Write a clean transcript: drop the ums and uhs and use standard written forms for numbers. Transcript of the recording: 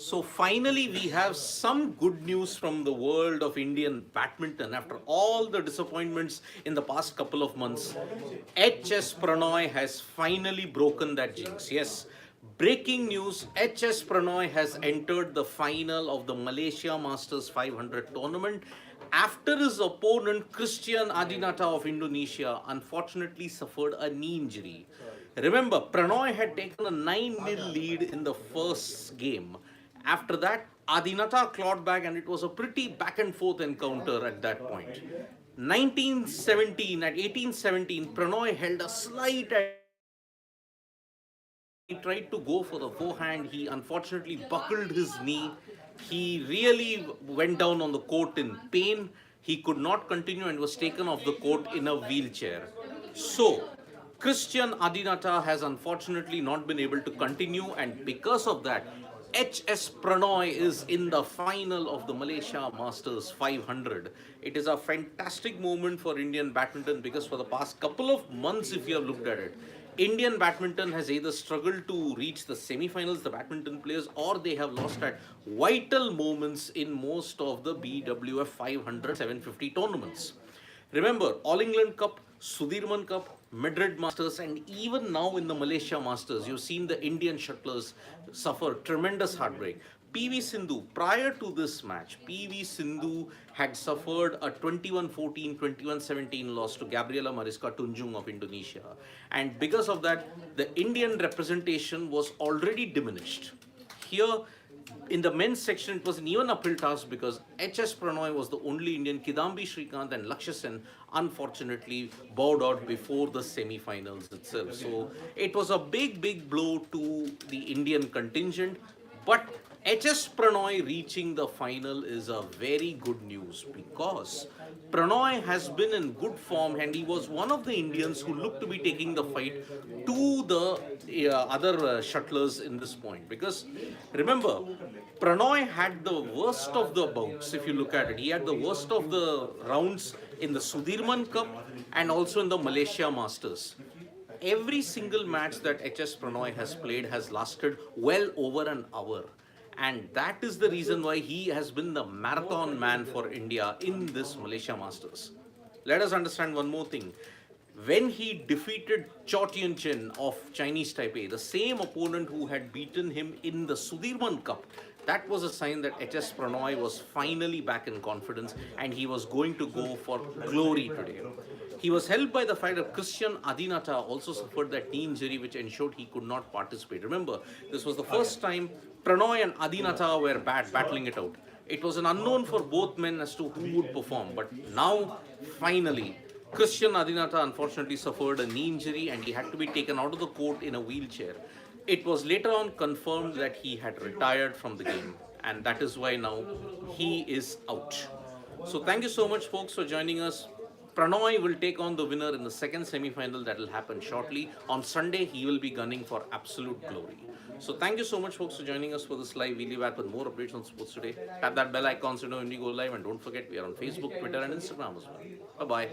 So finally, we have some good news from the world of Indian badminton. After all the disappointments in the past couple of months, HS Prannoy has finally broken that jinx. Yes, breaking news: HS Prannoy has entered the final of the Malaysia Masters 500 tournament after his opponent Christian Adinata of Indonesia unfortunately suffered a knee injury. Remember, Prannoy had taken a 9-0 lead in the first game. After that, Adinata clawed back, and it was a pretty back and forth encounter at that point. 1917 at 18-17, Prannoy held a slight he tried to go for the forehand. He unfortunately buckled his knee. He really went down on the court in pain. He could not continue and was taken off the court in a wheelchair. So, Christian Adinata has unfortunately not been able to continue, and because of that, HS Prannoy is in the final of the Malaysia Masters 500. It is a fantastic moment for Indian badminton because for the past couple of months, if you have looked at it, Indian badminton has either struggled to reach the semi-finals, the badminton players, or they have lost at vital moments in most of the BWF 500 750 tournaments. Remember, All England Cup, Sudirman Cup, Madrid Masters, and even now in the Malaysia Masters, you've seen the Indian shuttlers suffer tremendous heartbreak. PV Sindhu, prior to this match, PV Sindhu had suffered a 21-14, 21-17 loss to Gabriela Mariska Tunjung of Indonesia. And because of that, the Indian representation was already diminished. Here, in the men's section, it was an even uphill task because HS Prannoy was the only Indian. Kidambi Srikanth and Lakshya Sen unfortunately bowed out before the semi-finals itself. So it was a big blow to the Indian contingent. But HS Prannoy reaching the final is a very good news because Prannoy has been in good form and he was one of the Indians who looked to be taking the fight to the other shuttlers in this point. Because remember, Prannoy had the worst of the bouts if you look at it. He had the worst of the rounds in the Sudirman Cup and also in the Malaysia Masters. Every single match that HS Prannoy has played has lasted well over an hour. And that is the reason why he has been the marathon man for India in this Malaysia Masters. Let us understand one more thing. When he defeated Cho Tien Chen of Chinese Taipei, the same opponent who had beaten him in the Sudirman Cup, that was a sign that HS Prannoy was finally back in confidence and he was going to go for glory today. He was helped by the fact that Christian Adinata also suffered that knee injury which ensured he could not participate. Remember, this was the first time Prannoy and Adinata were battling it out. It was an unknown for both men as to who would perform, but now, finally, Christian Adinata unfortunately suffered a knee injury and he had to be taken out of the court in a wheelchair. It was later on confirmed that he had retired from the game, and that is why now he is out. So thank you so much, folks, for joining us. Prannoy will take on the winner in the second semi-final that will happen shortly. On Sunday, he will be gunning for absolute glory. So thank you so much, folks, for joining us for this live. We'll be back with more updates on sports today. Tap that bell icon so you know when we go live, and don't forget we are on Facebook, Twitter, and Instagram as well. Bye-bye.